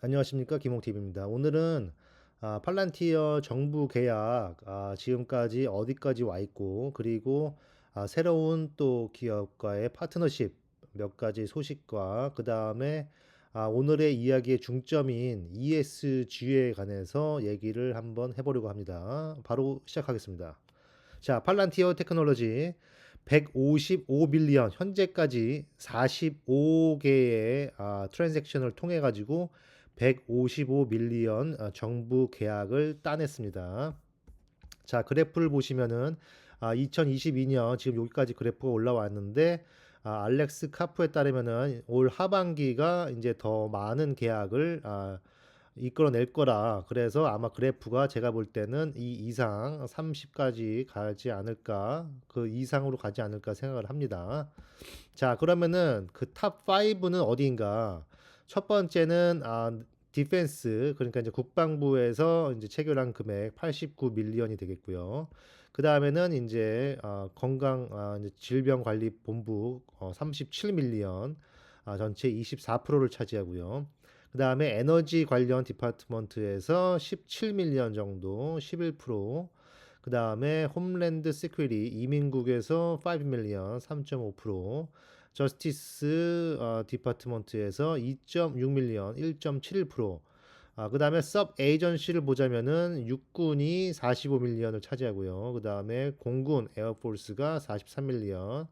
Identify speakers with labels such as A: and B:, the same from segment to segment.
A: 안녕하십니까, 김홍TV입니다. 오늘은 팔란티어 정부 계약, 지금까지 어디까지 와 있고, 그리고 새로운 또 기업과의 파트너십 몇 가지 소식과 그 다음에 오늘의 이야기의 중점인 ESG에 관해서 얘기를 한번 해보려고 합니다. 바로 시작하겠습니다. 자, 팔란티어 테크놀로지 155 빌리언, 현재까지 45개의 트랜잭션을 통해 가지고 155 밀리언 정부 계약을 따냈습니다. 자, 그래프를 보시면은 2022년 지금 여기까지 그래프가 올라왔는데, 알렉스 카프에 따르면은 올 하반기가 이제 더 많은 계약을 이끌어낼 거라. 그래서 아마 그래프가 제가 볼 때는 이 이상 30까지 가지 않을까, 그 이상으로 가지 않을까 생각을 합니다. 자, 그러면은 그 탑 5는 어디인가? 첫 번째는 디펜스, 그러니까 이제 국방부에서 이제 체결한 금액 89 밀리언이 되겠고요. 그 다음에는 이제 건강 이제 질병관리본부 37 밀리언, 전체 24%를 차지하고요. 그 다음에 에너지 관련 디파트먼트에서 17 밀리언 정도, 11%. 그 다음에 홈랜드 시큐리티 이민국에서 5 밀리언, 3.5%. 저스티스 디파트먼트에서 2.6 밀리언, 1.71%. 그 다음에 섭 에이전시를 보자면은 육군이 45 밀리언을 차지하고요. 그 다음에 공군 에어포스가 43 밀리언,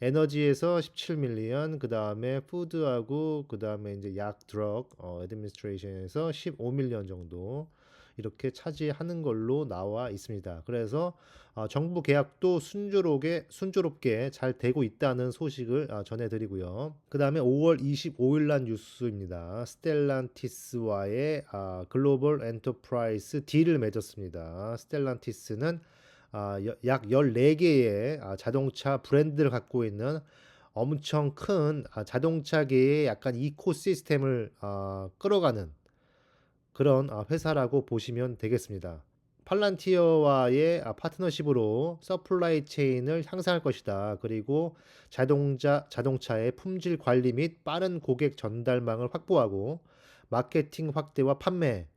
A: 에너지에서 17 밀리언, 그 다음에 푸드하고 그 다음에 이제 약 드럭 애드미니스트레이션에서 15 밀리언 정도 이렇게 차지하는 걸로 나와 있습니다. 그래서 정부 계약도 순조롭게 잘 되고 있다는 소식을 전해드리고요. 그 다음에 5월 25일 날 뉴스입니다. 스텔란티스와의 글로벌 엔터프라이즈 딜을 맺었습니다. 스텔란티스는 약 14개의 자동차 브랜드를 갖고 있는 엄청 큰 자동차계의 약간 이코시스템을 끌어가는 그런 회사라고 보시면 되겠습니다. 팔란티어와의 파트너십으로 서플라이 체인을 향상할 것이다. 그리고 자동차의 품질 관리 및 빠른 고객 전달망을 확보하고 마케팅 확대와 판매,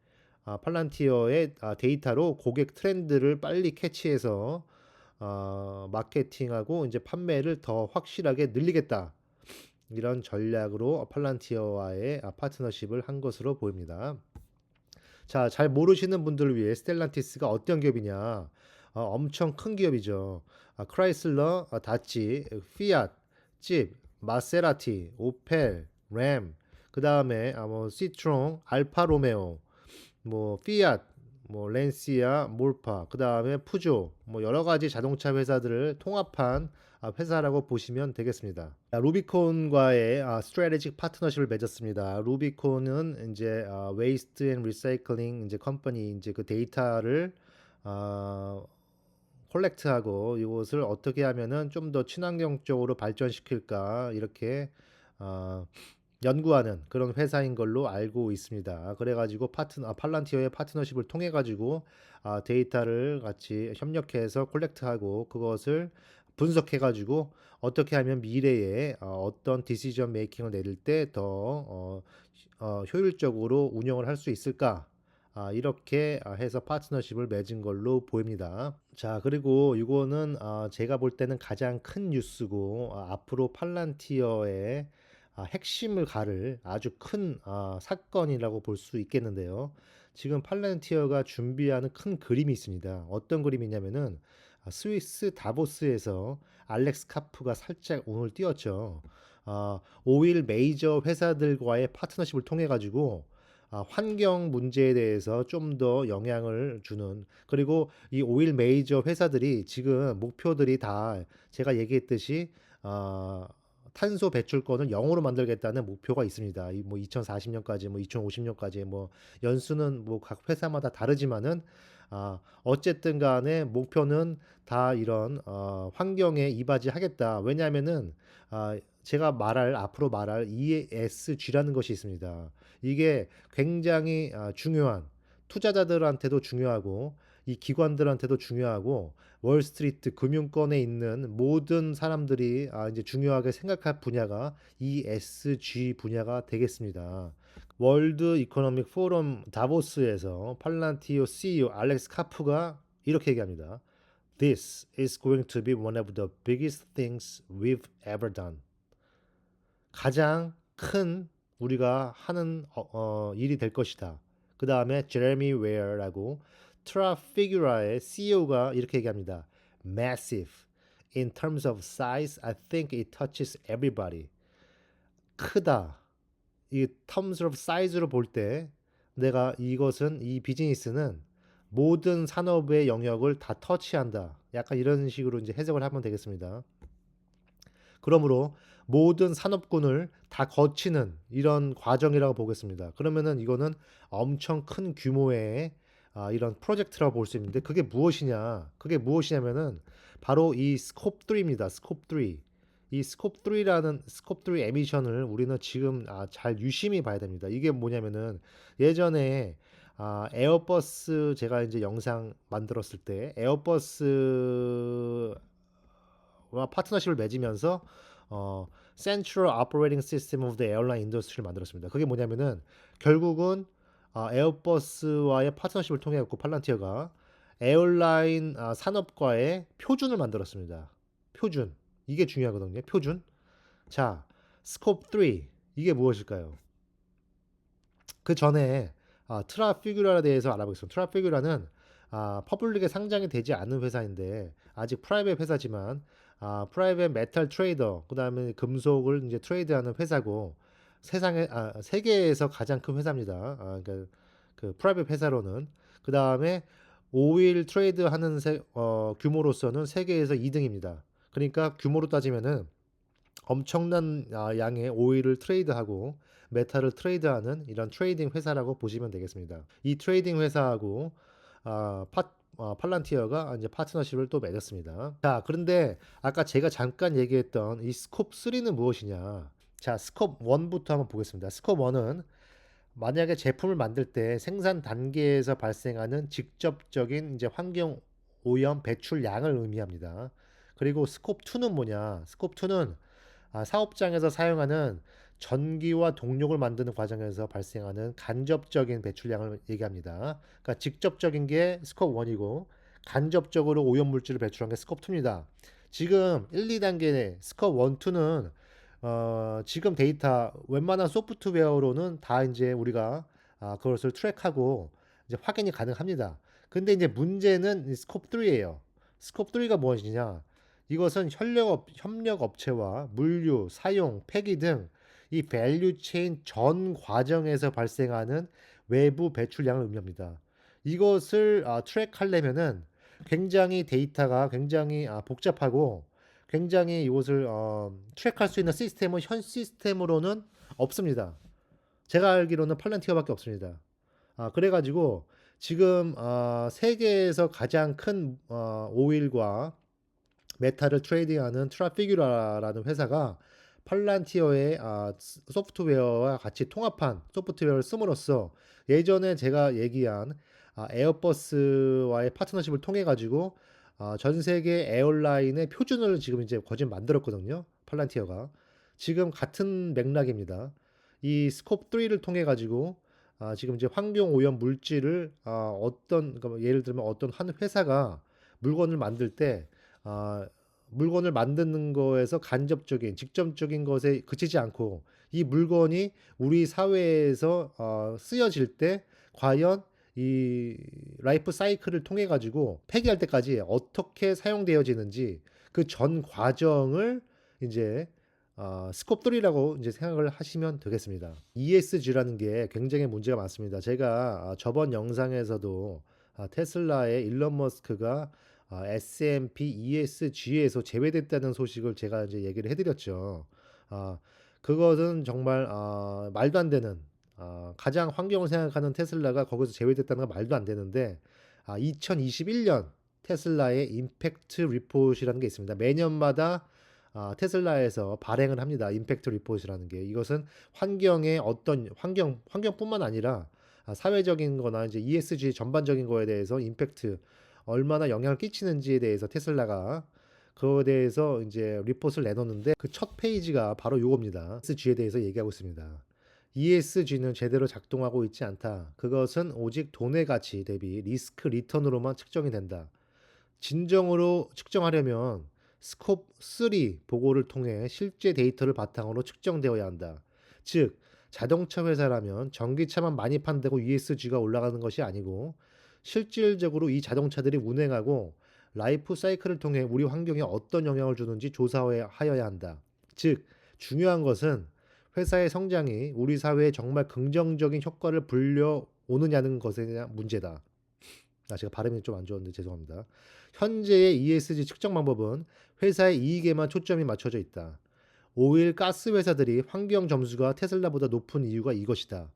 A: 팔란티어의 데이터로 고객 트렌드를 빨리 캐치해서 마케팅하고 이제 판매를 더 확실하게 늘리겠다. 이런 전략으로 팔란티어와의 파트너십을 한 것으로 보입니다. 자, 잘 모르시는 분들을 위해 스텔란티스가 어떤 기업이냐? 엄청 큰 기업이죠. 크라이슬러, 다치, 피앗, 집, 마세라티, 오펠, 램, 그 다음에 뭐 시트롱, 알파 로메오, 뭐 피앗, 뭐 렌시아, 몰파, 그 다음에 푸조, 뭐 여러 가지 자동차 회사들을 통합한 회사라고 보시면 되겠습니다. 루비콘과의 스트래테직 파트너십을 맺었습니다. 루비콘은 이제 웨이스트 앤 리사이클링 이제 컴퍼니 이제 그 데이터를 콜렉트하고 이것을 어떻게 하면은 좀 더 친환경적으로 발전시킬까 이렇게 어, 연구하는 그런 회사인 걸로 알고 있습니다. 그래가지고 팔란티어의 파트너십을 통해 가지고 데이터를 같이 협력해서 콜렉트하고 그것을 분석해 가지고 어떻게 하면 미래에 어떤 디시전 메이킹을 내릴 때 더 효율적으로 운영을 할 수 있을까? 이렇게 해서 파트너십을 맺은 걸로 보입니다. 자, 그리고 이거는 제가 볼 때는 가장 큰 뉴스고 앞으로 팔란티어의 핵심을 가를 아주 큰 사건이라고 볼 수 있겠는데요. 지금 팔란티어가 준비하는 큰 그림이 있습니다. 어떤 그림이냐면은 스위스 다보스에서 알렉스 카프가 살짝 오늘 띄었죠. 오일 메이저 회사들과의 파트너십을 통해 가지고 환경 문제에 대해서 좀 더 영향을 주는, 그리고 이 오일 메이저 회사들이 지금 목표들이 다 제가 얘기했듯이 탄소 배출권을 0으로 만들겠다는 목표가 있습니다. 뭐 2040년까지, 뭐 2050년까지, 뭐 연수는 뭐 각 회사마다 다르지만은 어쨌든 간에 목표는 다 이런 환경에 이바지하겠다. 왜냐하면은 제가 앞으로 말할 ESG라는 것이 있습니다. 이게 굉장히 중요한, 투자자들한테도 중요하고 이 기관들한테도 중요하고 월스트리트 금융권에 있는 모든 사람들이 이제 중요하게 생각할 분야가 ESG 분야가 되겠습니다. 월드 이코노믹 포럼 다보스에서 팔란티오 CEO 알렉스 카프가 이렇게 얘기합니다. This is going to be one of the biggest things we've ever done. 가장 큰 우리가 하는 일이 될 것이다. 그 다음에 제레미 웨어라고 트라피규라의 CEO가 이렇게 얘기합니다. Massive. In terms of size, I think it touches everybody. 크다. 이 terms of size로 볼 때 내가 이 비즈니스는 모든 산업의 영역을 다 터치한다. 약간 이런 식으로 이제 해석을 하면 되겠습니다. 그러므로 모든 산업군을 다 거치는 이런 과정이라고 보겠습니다. 그러면은 이거는 엄청 큰 규모의 이런 프로젝트라고 볼 수 있는데 그게 무엇이냐? 그게 무엇이냐면은 바로 이 스콥 3입니다. 스콥 3. 이 스콥 3 에미션을 우리는 지금 잘 유심히 봐야 됩니다. 이게 뭐냐면은 예전에 에어버스 제가 이제 영상 만들었을 때 에어버스와 파트너십을 맺으면서 Central Operating System of the Airline Industry를 만들었습니다. 그게 뭐냐면은 결국은 에어버스와의 파트너십을 통해 갖고 팔란티어가 에어라인 산업과의 표준을 만들었습니다. 표준. 이게 중요하거든요. 표준. 자, 스콥 3. 이게 무엇일까요? 그 전에 트라피규라에 대해서 알아보겠습니다. 트라피규라는 퍼블릭에 상장이 되지 않은 회사인데 아직 프라이빗 회사지만 프라이빗 메탈 트레이더 그다음에 금속을 이제 트레이드하는 회사고 세계에서 가장 큰 회사입니다. 그러니까 그 프라이빗 회사로는 그다음에 오일 트레이드하는 규모로서는 세계에서 2등입니다. 그러니까 규모로 따지면은 엄청난 양의 오일을 트레이드하고 메탈을 트레이드하는 이런 트레이딩 회사라고 보시면 되겠습니다. 이 트레이딩 회사하고 팔란티어가 이제 파트너십을 또 맺었습니다. 자, 그런데 아까 제가 잠깐 얘기했던 이 스콥 3는 무엇이냐? 자, 스콥 1부터 한번 보겠습니다. 스콥 1은 만약에 제품을 만들 때 생산 단계에서 발생하는 직접적인 이제 환경 오염 배출량을 의미합니다. 그리고 스콥 2는 뭐냐? 스콥 2는 사업장에서 사용하는 전기와 동력을 만드는 과정에서 발생하는 간접적인 배출량을 얘기합니다. 그러니까 직접적인 게 스콥 1이고 간접적으로 오염 물질을 배출한 게 스콥 2입니다. 지금 1, 2단계 스콥 1, 2는 지금 데이터 웬만한 소프트웨어로는 다 이제 우리가 그것을 트랙하고 이제 확인이 가능합니다. 근데 이제 문제는 스콥 3예요. 스콥 3가 무엇이냐? 이것은 협력 업체와 물류, 사용, 폐기 등 이 밸류 체인 전 과정에서 발생하는 외부 배출량을 의미합니다. 이것을 트랙하려면은 굉장히 데이터가 굉장히 복잡하고 굉장히 이것을 트랙할 수 있는 시스템은 현 시스템으로는 없습니다. 제가 알기로는 팔란티어밖에 없습니다. 그래가지고 지금 세계에서 가장 큰 오일과 메탈을 트레이딩하는 트라피규라라는 회사가 팔란티어의 소프트웨어와 같이 통합한 소프트웨어를 씀으로써 예전에 제가 얘기한 에어버스와의 파트너십을 통해 가지고 전 세계 에어라인의 표준을 지금 이제 거진 만들었거든요. 팔란티어가 지금 같은 맥락입니다. 이 스콥 3를 통해 가지고 지금 이제 환경 오염 물질을 그러니까 예를 들면 어떤 한 회사가 물건을 만들 때 물건을 만드는 거에서 간접적인, 직접적인 것에 그치지 않고 이 물건이 우리 사회에서 쓰여질 때 과연 이 라이프 사이클을 통해 가지고 폐기할 때까지 어떻게 사용되어지는지 그 전 과정을 이제 스콥 3라고 이제 생각을 하시면 되겠습니다. ESG라는 게 굉장히 문제가 많습니다. 제가 저번 영상에서도 테슬라의 일론 머스크가 S&P ESG에서 제외됐다는 소식을 제가 이제 얘기를 해드렸죠. 그것은 정말 말도 안 되는 가장 환경을 생각하는 테슬라가 거기서 제외됐다는 건 말도 안 되는데 2021년 테슬라의 임팩트 리포트라는 게 있습니다. 매년마다 테슬라에서 발행을 합니다. 임팩트 리포트라는 게 이것은 환경의 어떤 환경뿐만 아니라 사회적인 거나 이제 ESG 전반적인 거에 대해서 임팩트 얼마나 영향을 끼치는지에 대해서 테슬라가 그거에 대해서 이제 리포트를 내놓는데 그 첫 페이지가 바로 요겁니다. ESG에 대해서 얘기하고 있습니다. ESG는 제대로 작동하고 있지 않다. 그것은 오직 돈의 가치 대비 리스크 리턴으로만 측정이 된다. 진정으로 측정하려면 스콥 3 보고를 통해 실제 데이터를 바탕으로 측정되어야 한다. 즉, 자동차 회사라면 전기차만 많이 판다고 ESG가 올라가는 것이 아니고 실질적으로 이 자동차들이 운행하고 라이프 사이클을 통해 우리 환경에 어떤 영향을 주는지 조사하여야 한다. 즉, 중요한 것은 회사의 성장이 우리 사회에 정말 긍정적인 효과를 불려오느냐는 것에 대한 문제다. 제가 발음이 좀 안 좋았는데 죄송합니다. 현재의 ESG 측정 방법은 회사의 이익에만 초점이 맞춰져 있다. 오일 가스 회사들이 환경 점수가 테슬라보다 높은 이유가 이것이다.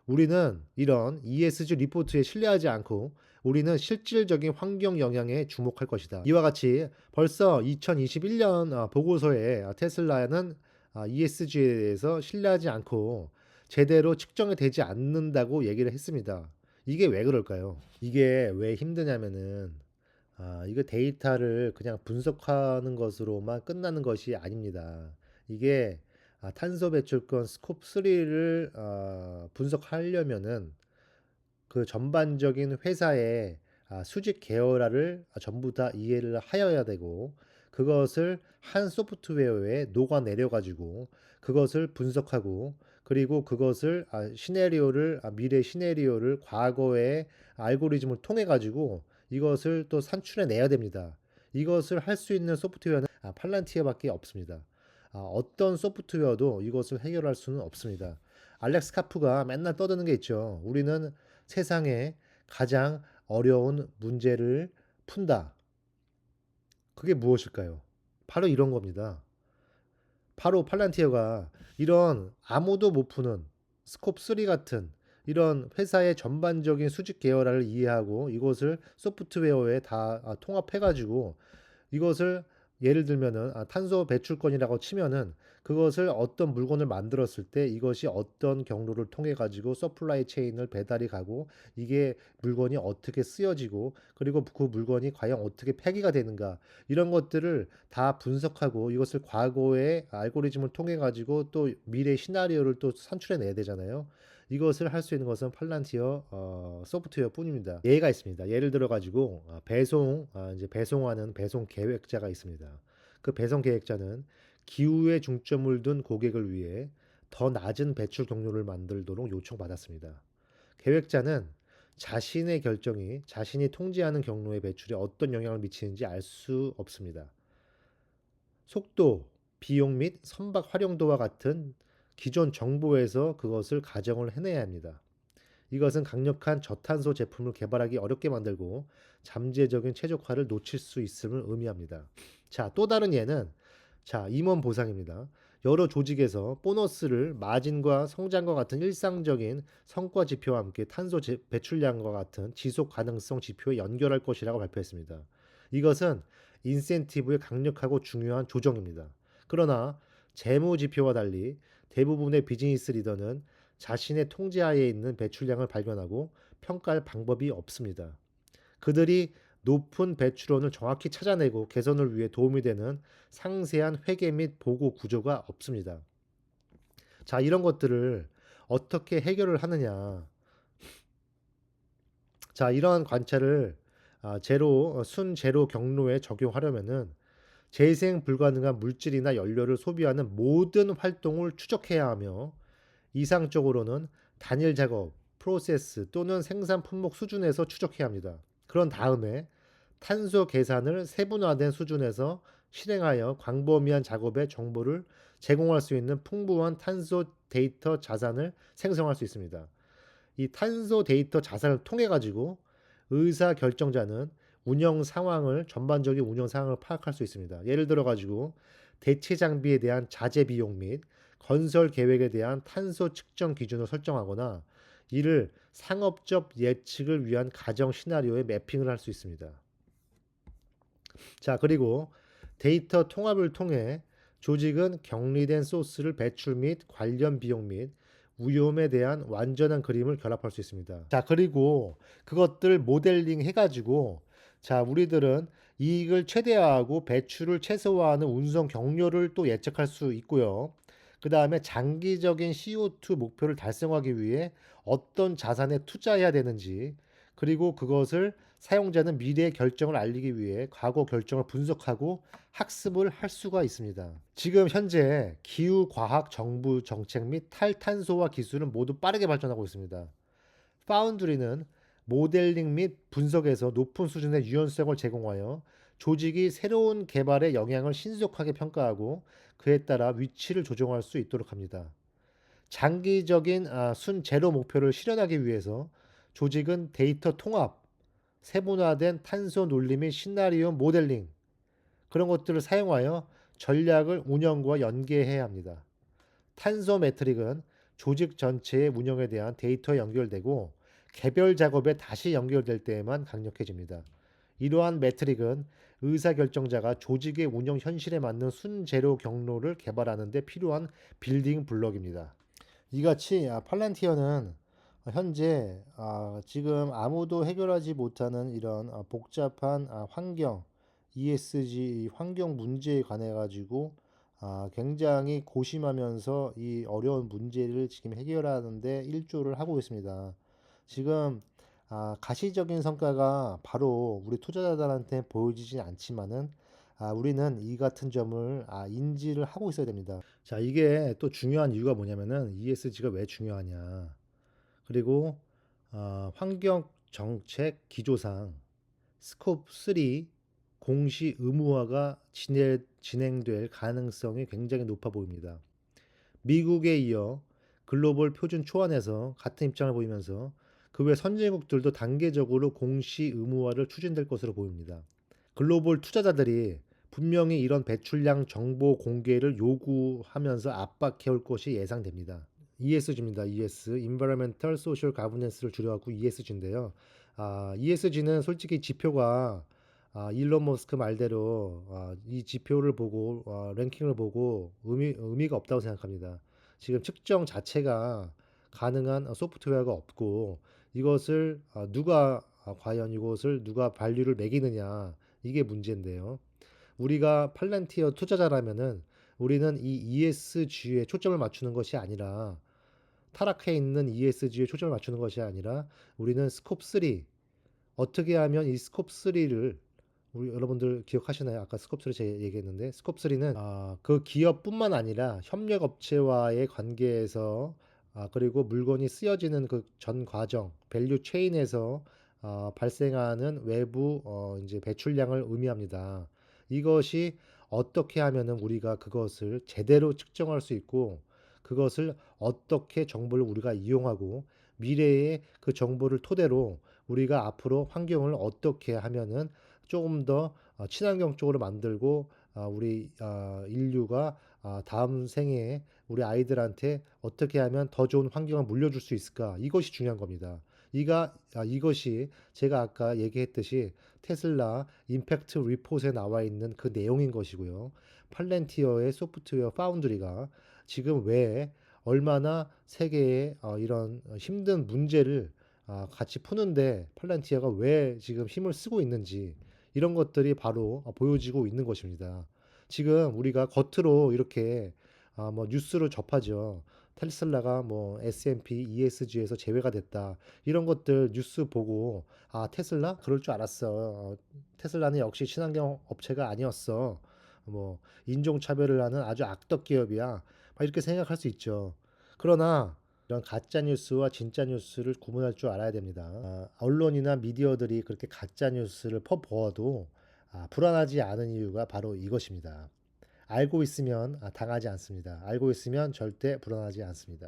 A: 우리는 이런 ESG 리포트에 신뢰하지 않고 우리는 실질적인 환경 영향에 주목할 것이다. 이와 같이 벌써 2021년 보고서에 테슬라는 ESG에 대해서 신뢰하지 않고 제대로 측정이 되지 않는다고 얘기를 했습니다. 이게 왜 그럴까요? 이게 왜 힘드냐면은 이거 데이터를 그냥 분석하는 것으로만 끝나는 것이 아닙니다. 이게 탄소 배출권 스콥 3를 분석하려면은 그 전반적인 회사의 수직 계열화를 전부 다 이해를 하여야 되고 그것을 한 소프트웨어에 녹아내려 가지고 그것을 분석하고 그리고 그것을 시나리오를 미래 시나리오를 과거의 알고리즘을 통해 가지고 이것을 또 산출해 내야 됩니다. 이것을 할 수 있는 소프트웨어는 팔란티어밖에 없습니다. 어떤 소프트웨어도 이것을 해결할 수는 없습니다. 알렉스 카프가 맨날 떠드는 게 있죠. 우리는 세상에 가장 어려운 문제를 푼다. 그게 무엇일까요? 바로 이런 겁니다. 바로 팔란티어가 이런 아무도 못 푸는 스콥 3 같은 이런 회사의 전반적인 수직 계열화를 이해하고 이것을 소프트웨어에 다 통합해 가지고 이것을 예를 들면은 탄소 배출권이라고 치면은 그것을 어떤 물건을 만들었을 때 이것이 어떤 경로를 통해 가지고 서플라이 체인을 배달이 가고 이게 물건이 어떻게 쓰여지고 그리고 그 물건이 과연 어떻게 폐기가 되는가 이런 것들을 다 분석하고 이것을 과거의 알고리즘을 통해 가지고 또 미래 시나리오를 또 산출해 내야 되잖아요. 이것을 할 수 있는 것은 팔란티어 소프트웨어뿐입니다. 예가 있습니다. 예를 들어 가지고 이제 배송하는 배송 계획자가 있습니다. 그 배송 계획자는 기후에 중점을 둔 고객을 위해 더 낮은 배출 경로를 만들도록 요청받았습니다. 계획자는 자신의 결정이 자신이 통제하는 경로의 배출에 어떤 영향을 미치는지 알 수 없습니다. 속도, 비용 및 선박 활용도와 같은 기존 정보에서 그것을 가정을 해내야 합니다. 이것은 강력한 저탄소 제품을 개발하기 어렵게 만들고 잠재적인 최적화를 놓칠 수 있음을 의미합니다. 자, 또 다른 예는 임원 보상입니다. 여러 조직에서 보너스를 마진과 성장과 같은 일상적인 성과 지표와 함께 탄소 배출량과 같은 지속 가능성 지표에 연결할 것이라고 발표했습니다. 이것은 인센티브의 강력하고 중요한 조정입니다. 그러나 재무 지표와 달리 대부분의 비즈니스 리더는 자신의 통제하에 있는 배출량을 발견하고 평가할 방법이 없습니다. 그들이 높은 배출원을 정확히 찾아내고 개선을 위해 도움이 되는 상세한 회계 및 보고 구조가 없습니다. 자, 이런 것들을 어떻게 해결을 하느냐. 자, 이러한 관찰을 순제로 경로에 적용하려면은 재생 불가능한 물질이나 연료를 소비하는 모든 활동을 추적해야 하며 이상적으로는 단일 작업, 프로세스 또는 생산 품목 수준에서 추적해야 합니다. 그런 다음에 탄소 계산을 세분화된 수준에서 실행하여 광범위한 작업의 정보를 제공할 수 있는 풍부한 탄소 데이터 자산을 생성할 수 있습니다. 이 탄소 데이터 자산을 통해 가지고 의사 결정자는 전반적인 운영 상황을 파악할 수 있습니다. 예를 들어 가지고 대체 장비에 대한 자재 비용 및 건설 계획에 대한 탄소 측정 기준을 설정하거나 이를 상업적 예측을 위한 가정 시나리오에 매핑을 할 수 있습니다. 자, 그리고 데이터 통합을 통해 조직은 격리된 소스를 배출 및 관련 비용 및 위험에 대한 완전한 그림을 결합할 수 있습니다. 자, 그리고 그것들 모델링 해가지고 우리들은 이익을 최대화하고 배출을 최소화하는 운송 경로를 또 예측할 수 있고요. 그다음에 장기적인 CO2 목표를 달성하기 위해 어떤 자산에 투자해야 되는지, 그리고 그것을 사용자는 미래의 결정을 알리기 위해 과거 결정을 분석하고 학습을 할 수가 있습니다. 지금 현재 기후 과학 정부 정책 및 탈탄소화 기술은 모두 빠르게 발전하고 있습니다. 파운드리는 모델링 및 분석에서 높은 수준의 유연성을 제공하여 조직이 새로운 개발의 영향을 신속하게 평가하고 그에 따라 위치를 조정할 수 있도록 합니다. 장기적인 순제로 목표를 실현하기 위해서 조직은 데이터 통합, 세분화된 탄소 논리 및 시나리오 모델링, 그런 것들을 사용하여 전략을 운영과 연계해야 합니다. 탄소 매트릭은 조직 전체의 운영에 대한 데이터에 연결되고 개별 작업에 다시 연결될 때에만 강력해집니다. 이러한 매트릭은 의사결정자가 조직의 운영 현실에 맞는 순제로 경로를 개발하는 데 필요한 빌딩 블록입니다. 이같이 팔란티어는 현재 지금 아무도 해결하지 못하는 이런 복잡한 환경, ESG 환경 문제에 관해 가지고 굉장히 고심하면서 이 어려운 문제를 지금 해결하는 데 일조를 하고 있습니다. 지금 가시적인 성과가 바로 우리 투자자들한테 보여지진 않지만은 우리는 이 같은 점을 인지를 하고 있어야 됩니다. 자, 이게 또 중요한 이유가 뭐냐면은 ESG가 왜 중요하냐. 그리고 환경 정책 기조상 스콥 3 공시 의무화가 진행될 가능성이 굉장히 높아 보입니다. 미국에 이어 글로벌 표준 초안에서 같은 입장을 보이면서 그 외 선진국들도 단계적으로 공시 의무화를 추진될 것으로 보입니다. 글로벌 투자자들이 분명히 이런 배출량 정보 공개를 요구하면서 압박해 올 것이 예상됩니다. ESG입니다. ES, Environmental Social Governance를 줄여갖고 ESG인데요. ESG는 솔직히 지표가 일론 머스크 말대로 이 지표를 보고 랭킹을 보고 의미가 없다고 생각합니다. 지금 측정 자체가 가능한 소프트웨어가 없고 이것을 과연 이것을 누가 밸류를 매기느냐, 이게 문제인데요. 우리가 팔란티어 투자자라면은 우리는 이 ESG에 초점을 맞추는 것이 아니라 타락해 있는 ESG에 초점을 맞추는 것이 아니라 우리는 스콥 3, 어떻게 하면 이 스콥 3를 우리 여러분들 기억하시나요? 아까 스콥 3 제가 얘기했는데 스콥 3는 그 기업뿐만 아니라 협력 업체와의 관계에서 그리고 물건이 쓰여지는 그 전 과정 밸류 체인에서 발생하는 외부 이제 배출량을 의미합니다. 이것이 어떻게 하면은 우리가 그것을 제대로 측정할 수 있고 그것을 어떻게 정보를 우리가 이용하고 미래의 그 정보를 토대로 우리가 앞으로 환경을 어떻게 하면은 조금 더 친환경 쪽으로 만들고 우리 인류가 다음 생에 우리 아이들한테 어떻게 하면 더 좋은 환경을 물려줄 수 있을까? 이것이 중요한 겁니다. 이것이 제가 아까 얘기했듯이 테슬라 임팩트 리포트에 나와 있는 그 내용인 것이고요. 팔렌티어의 소프트웨어 파운드리가 지금 왜 얼마나 세계의 이런 힘든 문제를 같이 푸는데 팔란티아가 왜 지금 힘을 쓰고 있는지, 이런 것들이 바로 보여지고 있는 것입니다. 지금 우리가 겉으로 이렇게 뭐 뉴스를 접하죠. 테슬라가 뭐 S&P ESG에서 제외가 됐다. 이런 것들 뉴스 보고 테슬라 그럴 줄 알았어. 테슬라는 역시 친환경 업체가 아니었어. 뭐 인종차별을 하는 아주 악덕 기업이야. 막 이렇게 생각할 수 있죠. 그러나 이런 가짜 뉴스와 진짜 뉴스를 구분할 줄 알아야 됩니다. 언론이나 미디어들이 그렇게 가짜 뉴스를 퍼부어도 불안하지 않은 이유가 바로 이것입니다. 알고 있으면 당하지 않습니다. 알고 있으면 절대 불안하지 않습니다.